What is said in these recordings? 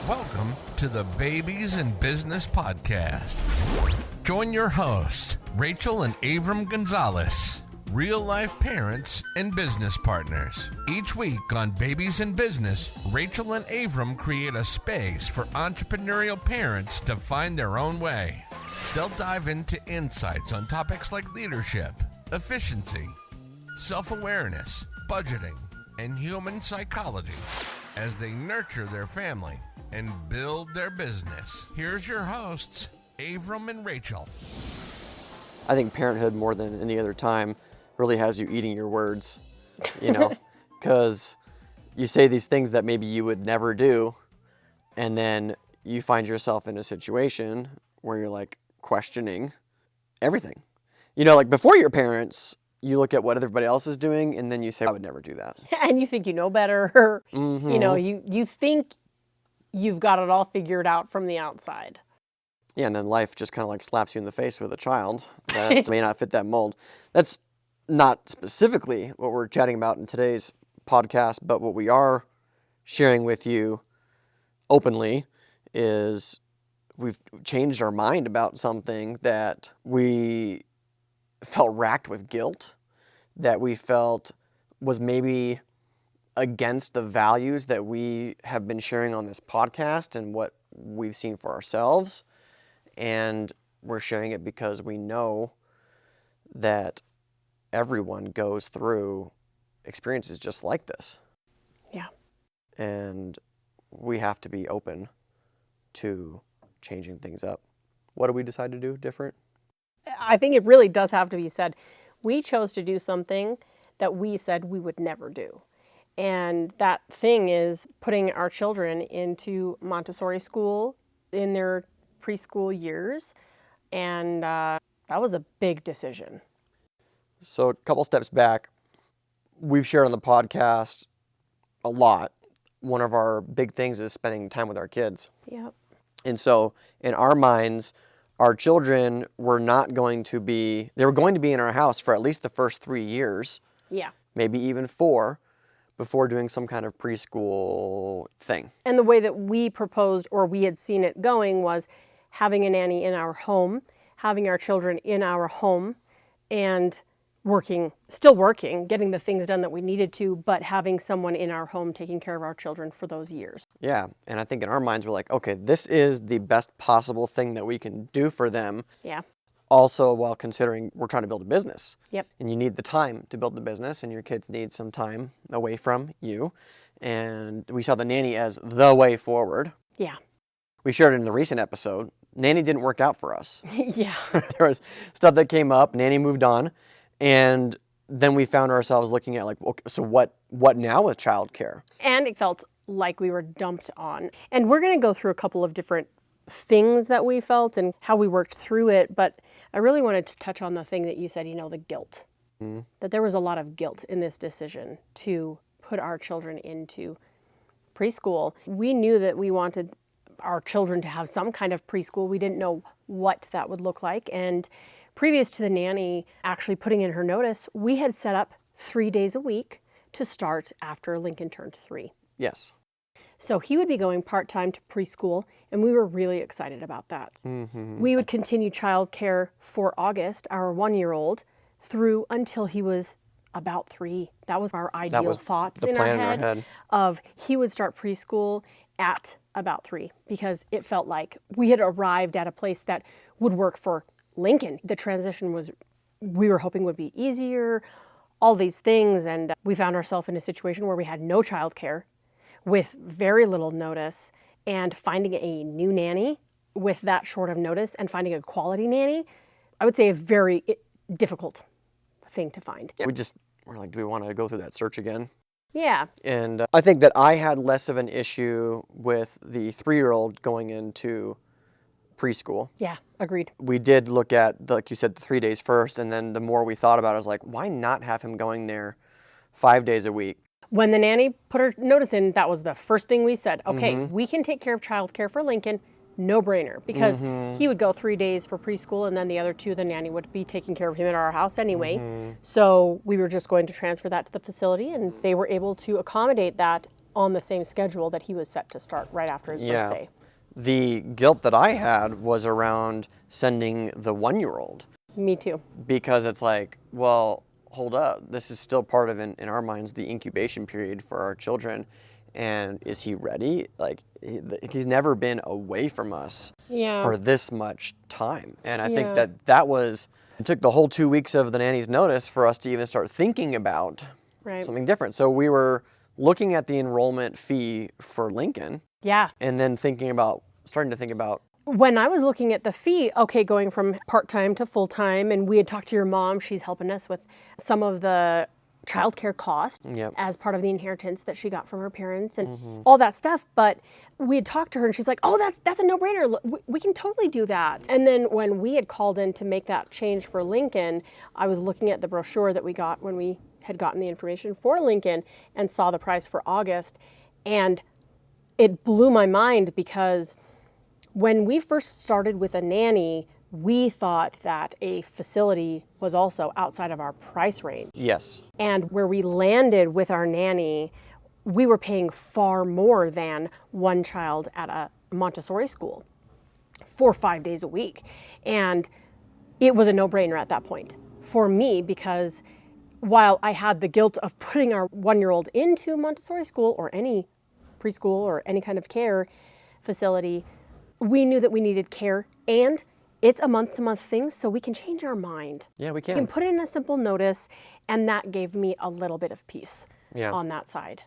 Welcome to the Babies in Business Podcast. Join your hosts, Rachel and Avram Gonzalez, real-life parents and business partners. Each week on Babies in Business, Rachel and Avram create a space for entrepreneurial parents to find their own way. They'll dive into insights on topics like leadership, efficiency, self-awareness, budgeting, and human psychology as they nurture their family and build their business. Here's your hosts, Avram and Rachel. I think parenthood, more than any other time, really has you eating your words, you know, because you say these things that maybe you would never do, and then you find yourself in a situation where you're like questioning everything. You know, like before your parents, you look at what everybody else is doing, and then you say, I would never do that. And you think you know better. Mm-hmm. You know, you think you've got it all figured out from the outside. Yeah, and then life just kind of like slaps you in the face with a child that may not fit that mold. That's not specifically what we're chatting about in today's podcast, but what we are sharing with you openly is we've changed our mind about something that we felt racked with guilt, that we felt was maybe against the values that we have been sharing on this podcast and what we've seen for ourselves. And we're sharing it because we know that everyone goes through experiences just like this. Yeah. And we have to be open to changing things up. What do we decide to do different? I think it really does have to be said. We chose to do something that we said we would never do. And that thing is putting our children into Montessori school in their preschool years. And that was a big decision. So a couple steps back, we've shared on the podcast a lot. One of our big things is spending time with our kids. Yep. And so in our minds, our children were not going to be, they were going to be in our house for at least the first 3 years. Yeah. Maybe even 4, before doing some kind of preschool thing. And the way that we proposed, or we had seen it going, was having a nanny in our home, having our children in our home, and still working, getting the things done that we needed to, but having someone in our home taking care of our children for those years. Yeah, and I think in our minds we're like, okay, this is the best possible thing that we can do for them. Yeah. Also, while considering we're trying to build a business. Yep. And you need the time to build the business, and your kids need some time away from you. And we saw the nanny as the way forward. Yeah. We shared it in the recent episode. Nanny didn't work out for us. Yeah. There was stuff that came up. Nanny moved on. And then we found ourselves looking at like, okay, so what now with childcare? And it felt like we were dumped on. And we're going to go through a couple of different things that we felt and how we worked through it. But I really wanted to touch on the thing that you said, the guilt. Mm-hmm. That there was a lot of guilt in this decision to put our children into preschool. We knew that we wanted our children to have some kind of preschool. We didn't know what that would look like. And previous to the nanny actually putting in her notice, we had set up 3 days a week to start after Lincoln turned 3. Yes. So he would be going part-time to preschool, and we were really excited about that. Mm-hmm. We would continue childcare for August, our 1-year-old, through until he was about 3. That was our ideal thoughts in our head of he would start preschool at about 3, because it felt like we had arrived at a place that would work for Lincoln. The transition we were hoping would be easier, all these things, and we found ourselves in a situation where we had no childcare with very little notice, and finding a new nanny with that short of notice and finding a quality nanny, I would say a very difficult thing to find. Yeah, we're like, do we want to go through that search again? Yeah. And I think that I had less of an issue with the 3-year-old going into preschool. Yeah, agreed. We did look at, like you said, the 3 days first, and then the more we thought about it, I was like, why not have him going there 5 days a week? When the nanny put her notice in, that was the first thing we said. Okay, we can take care of childcare for Lincoln. No brainer, because he would go 3 days for preschool, and then the other 2, the nanny would be taking care of him at our house anyway. So we were just going to transfer that to the facility, and they were able to accommodate that on the same schedule that he was set to start right after his birthday. The guilt that I had was around sending the 1-year-old. Me too. Because it's like, well, hold up. This is still part of, in our minds, the incubation period for our children. And is he ready? Like, he's never been away from us for this much time. And I think that was, it took the whole 2 weeks of the nanny's notice for us to even start thinking about something different. So we were looking at the enrollment fee for Lincoln. Yeah. And then starting to think about. When I was looking at the fee, going from part-time to full-time, and we had talked to your mom, she's helping us with some of the childcare cost as part of the inheritance that she got from her parents and all that stuff. But we had talked to her and she's like, oh, that's a no-brainer. We can totally do that. And then when we had called in to make that change for Lincoln, I was looking at the brochure that we got when we had gotten the information for Lincoln and saw the price for August. And it blew my mind because when we first started with a nanny, we thought that a facility was also outside of our price range. Yes. And where we landed with our nanny, we were paying far more than one child at a Montessori school for 5 days a week. And it was a no-brainer at that point for me, because while I had the guilt of putting our 1-year-old into Montessori school or any preschool or any kind of care facility, we knew that we needed care, and it's a month-to-month thing, so we can change our mind. Yeah, we can. We can put in a simple notice, and that gave me a little bit of peace on that side.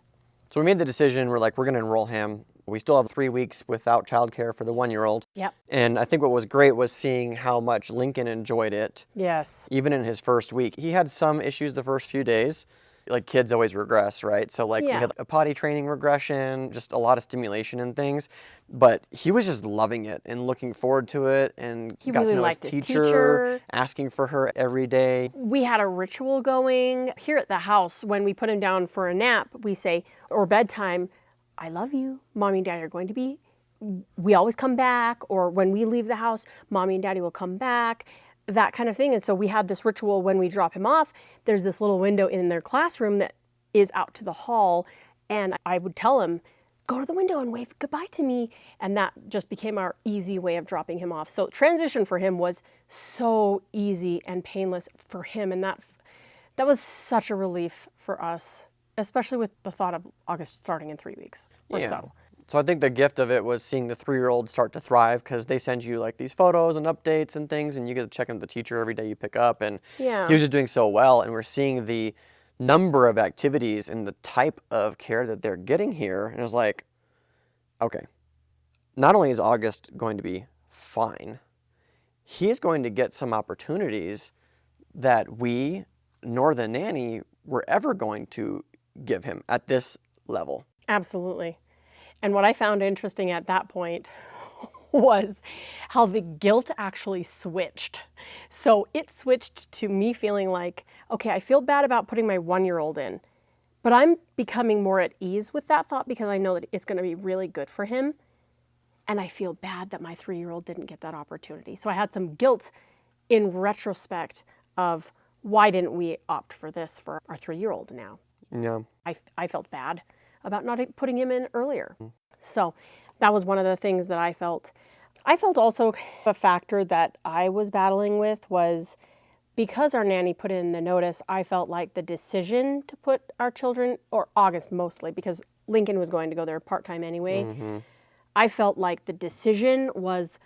So we made the decision, we're going to enroll him. We still have 3 weeks without childcare for the 1-year-old. Yep. And I think what was great was seeing how much Lincoln enjoyed it. Yes. Even in his first week. He had some issues the first few days. Like, kids always regress, right? So we had a potty training regression, just a lot of stimulation and things. But he was just loving it and looking forward to it, and he got really to know liked his his teacher, asking for her every day. We had a ritual going here at the house. When we put him down for a nap, we say, or bedtime, I love you. Mommy and Daddy are going to be. We always come back. Or when we leave the house, Mommy and Daddy will come back. That kind of thing. And so we had this ritual when we drop him off. There's this little window in their classroom that is out to the hall. And I would tell him, go to the window and wave goodbye to me. And that just became our easy way of dropping him off. So transition for him was so easy and painless for him. And that was such a relief for us, especially with the thought of August starting in 3 weeks or so. So I think the gift of it was seeing the 3-year-old start to thrive, because they send you these photos and updates and things, and you get to check in with the teacher every day you pick up. And he was just doing so well, and we're seeing the number of activities and the type of care that they're getting here. And it was like, okay, not only is August going to be fine, he is going to get some opportunities that we, nor the nanny, were ever going to give him at this level. Absolutely. And what I found interesting at that point was how the guilt actually switched. So it switched to me feeling like, okay, I feel bad about putting my 1-year-old in, but I'm becoming more at ease with that thought because I know that it's going to be really good for him. And I feel bad that my 3-year-old didn't get that opportunity. So I had some guilt in retrospect of, why didn't we opt for this for our 3-year-old now? Yeah. I felt bad about not putting him in earlier. So that was one of the things that I felt. I felt also a factor that I was battling with was, because our nanny put in the notice, I felt like the decision to put our children, or August mostly, because Lincoln was going to go there part-time anyway, I felt like the decision was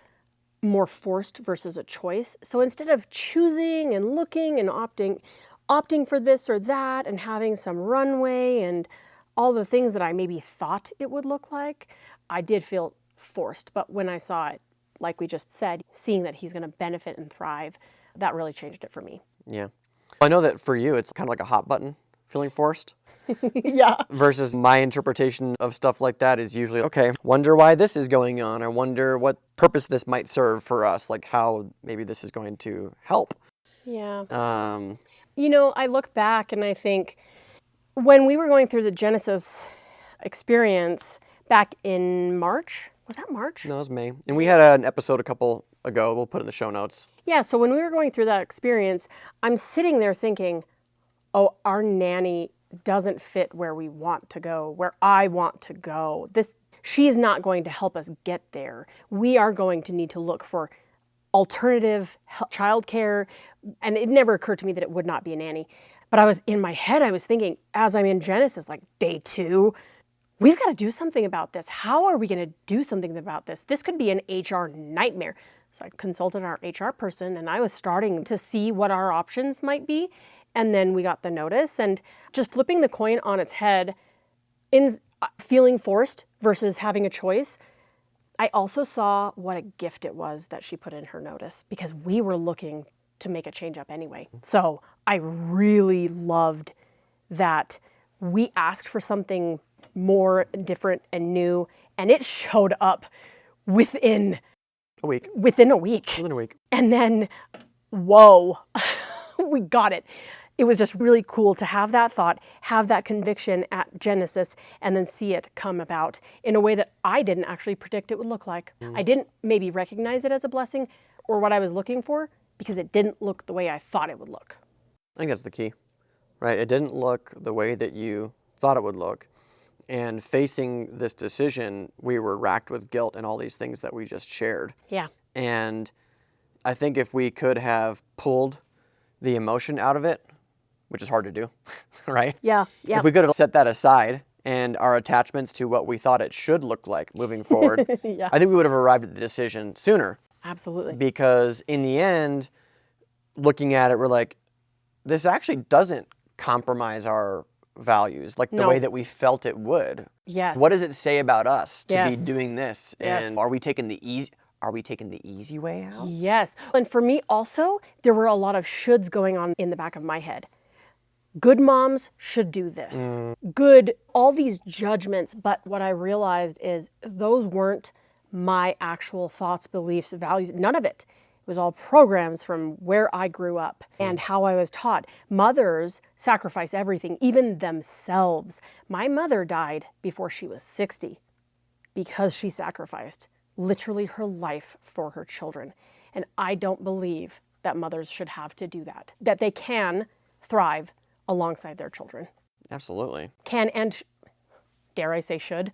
more forced versus a choice. So instead of choosing and looking and opting for this or that and having some runway and all the things that I maybe thought it would look like, I did feel forced. But when I saw it, like we just said, seeing that he's going to benefit and thrive, that really changed it for me. Yeah. I know that for you, it's kind of like a hot button, feeling forced. Yeah. Versus my interpretation of stuff like that is usually, okay, wonder why this is going on. I wonder what purpose this might serve for us, like how maybe this is going to help. Yeah. I look back and I think, when we were going through the Genesis experience back in March, was that March? No, it was May. And we had an episode a couple ago. We'll put it in the show notes. Yeah, so when we were going through that experience, I'm sitting there thinking, oh, our nanny doesn't fit where we want to go, where I want to go. She's not going to help us get there. We are going to need to look for alternative childcare. And it never occurred to me that it would not be a nanny. But in my head, I was thinking, as I'm in Genesis, like day 2, we've got to do something about this. How are we going to do something about this? This could be an HR nightmare. So I consulted our HR person, and I was starting to see what our options might be. And then we got the notice, and just flipping the coin on its head, in feeling forced versus having a choice, I also saw what a gift it was that she put in her notice, because we were looking to make a change up anyway. So I really loved that we asked for something more different and new, and it showed up within a week. Within a week. And then, whoa, we got it. It was just really cool to have that thought, have that conviction at Genesis, and then see it come about in a way that I didn't actually predict it would look like. I didn't maybe recognize it as a blessing or what I was looking for, because it didn't look the way I thought it would look. I think that's the key, right? It didn't look the way that you thought it would look. And facing this decision, we were racked with guilt and all these things that we just shared. Yeah. And I think if we could have pulled the emotion out of it, which is hard to do, right? Yeah. If we could have set that aside and our attachments to what we thought it should look like moving forward, Yeah. I think we would have arrived at the decision sooner. Absolutely. Because in the end, looking at it, we're like, this actually doesn't compromise our values like the way that we felt it would. Yes. What does it say about us to Yes. be doing this? Yes. And are we taking the easy way out? Yes. And for me also, there were a lot of shoulds going on in the back of my head. Good moms should do this. Good, all these judgments. But what I realized is those weren't my actual thoughts, beliefs, values, none of it. It was all programs from where I grew up and how I was taught. Mothers sacrifice everything, even themselves. My mother died before she was 60 because she sacrificed literally her life for her children. And I don't believe that mothers should have to do that, that they can thrive alongside their children. Absolutely. Can and, dare I say should.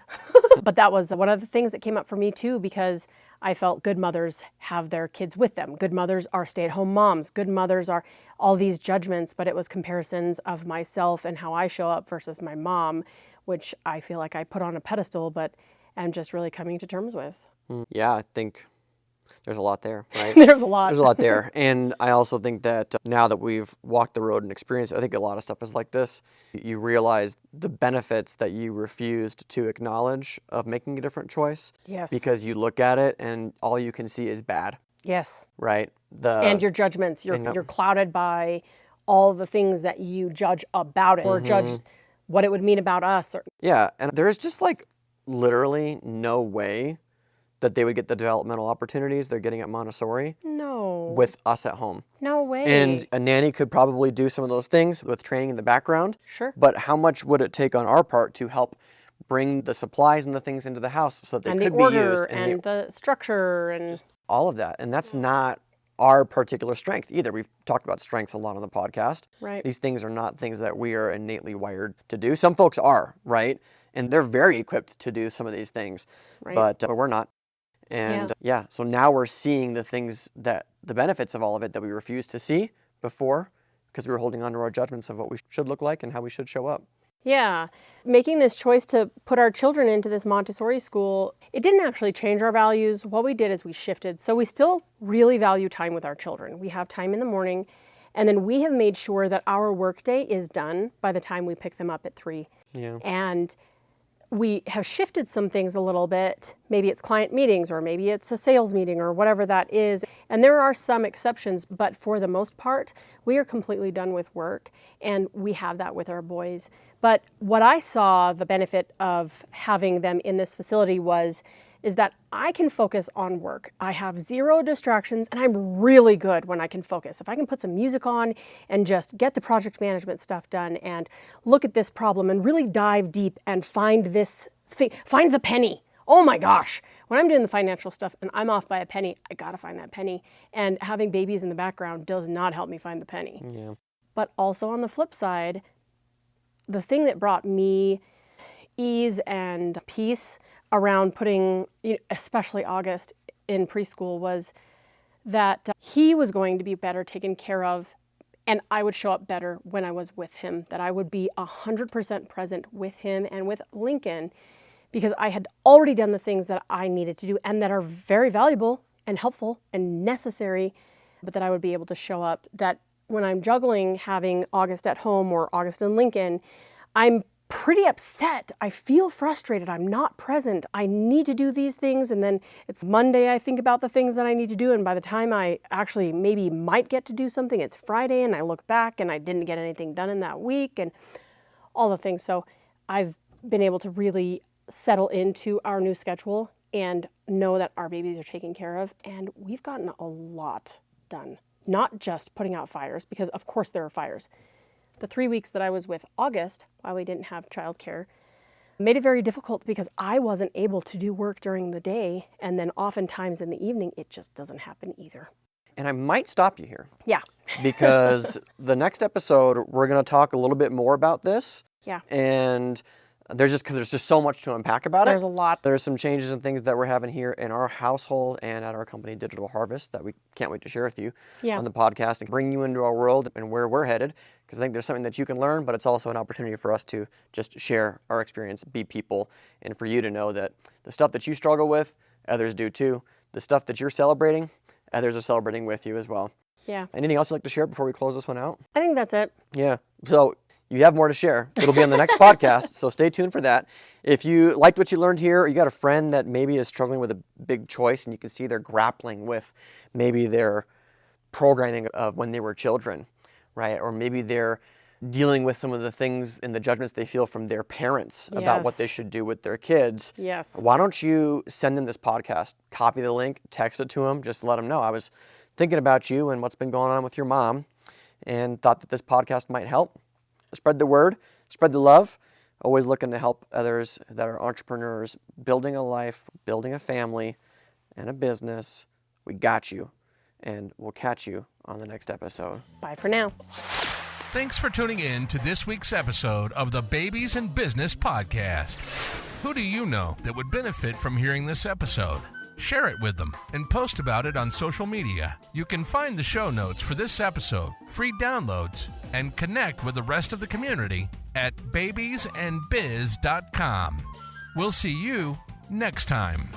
But that was one of the things that came up for me too, because I felt good mothers have their kids with them. Good mothers are stay-at-home moms. Good mothers are all these judgments, but it was comparisons of myself and how I show up versus my mom, which I feel like I put on a pedestal, but am just really coming to terms with. Yeah, I think there's a lot there, right? There's a lot. There's a lot there. And I also think that now that we've walked the road and experienced, I think a lot of stuff is like this. You realize the benefits that you refused to acknowledge of making a different choice. Yes. Because you look at it and all you can see is bad, Yes. right? And your judgments. You're clouded by all the things that you judge about it or judge what it would mean about us. Yeah, and there's just like literally no way that they would get the developmental opportunities they're getting at Montessori No. with us at home. No way. And a nanny could probably do some of those things with training in the background. Sure. But how much would it take on our part to help bring the supplies and the things into the house so that they and could the be order used? and the structure and all of that. And that's not our particular strength either. We've talked about strengths a lot on the podcast. Right. These things are not things that we are innately wired to do. Some folks are, right? And they're very equipped to do some of these things, Right. but we're not. And so now we're seeing the benefits of all of it that we refused to see before because we were holding on to our judgments of what we should look like and how we should show up. Yeah. Making this choice to put our children into this Montessori school, it didn't actually change our values. What we did is we shifted. So we still really value time with our children. We have time in the morning, and then we have made sure that our workday is done by the time we pick them up at 3. Yeah. And we have shifted some things a little bit. Maybe it's client meetings or maybe it's a sales meeting or whatever that is. And there are some exceptions, but for the most part, we are completely done with work, and we have that with our boys. But what I saw the benefit of having them in this facility is that I can focus on work. I have 0 distractions, and I'm really good when I can focus. If I can put some music on and just get the project management stuff done and look at this problem and really dive deep and find this thing, find the penny. Oh my gosh. When I'm doing the financial stuff and I'm off by a penny, I gotta find that penny. And having babies in the background does not help me find the penny. Yeah. But also on the flip side, the thing that brought me ease and peace around putting, especially August, in preschool was that he was going to be better taken care of, and I would show up better when I was with him, that I would be 100% present with him and with Lincoln, because I had already done the things that I needed to do and that are very valuable and helpful and necessary, but that I would be able to show up, that when I'm juggling having August at home or August and Lincoln, I'm pretty upset. I feel frustrated. I'm not present. I need to do these things. And then it's Monday, I think about the things that I need to do. And by the time I actually maybe might get to do something, it's Friday and I look back and I didn't get anything done in that week and all the things. So I've been able to really settle into our new schedule and know that our babies are taken care of. And we've gotten a lot done, not just putting out fires, because of course there are fires. The 3 weeks that I was with August, while we didn't have childcare, made it very difficult because I wasn't able to do work during the day, and then oftentimes in the evening, it just doesn't happen either. And I might stop you here. Yeah. Because the next episode, we're going to talk a little bit more about this. Yeah. And there's just so much to unpack about it. There's a lot. There's some changes and things that we're having here in our household and at our company, Digital Harvest, that we can't wait to share with you on the podcast and bring you into our world and where we're headed. Because I think there's something that you can learn, but it's also an opportunity for us to just share our experience, be people, and for you to know that the stuff that you struggle with, others do too. The stuff that you're celebrating, others are celebrating with you as well. Yeah. Anything else you'd like to share before we close this one out? I think that's it. Yeah. So you have more to share. It'll be on the next podcast, so stay tuned for that. If you liked what you learned here, or you got a friend that maybe is struggling with a big choice and you can see they're grappling with maybe their programming of when they were children, right? Or maybe they're dealing with some of the things and the judgments they feel from their parents about what they should do with their kids. Yes. Why don't you send them this podcast, copy the link, text it to them, just let them know. I was thinking about you and what's been going on with your mom and thought that this podcast might help. Spread the word, spread the love. Always looking to help others that are entrepreneurs, building a life, building a family, and a business. We got you, and we'll catch you on the next episode. Bye for now. Thanks for tuning in to this week's episode of the Babies in Business podcast. Who do you know that would benefit from hearing this episode? Share it with them and post about it on social media. You can find the show notes for this episode, free downloads, and connect with the rest of the community at babiesandbiz.com. We'll see you next time.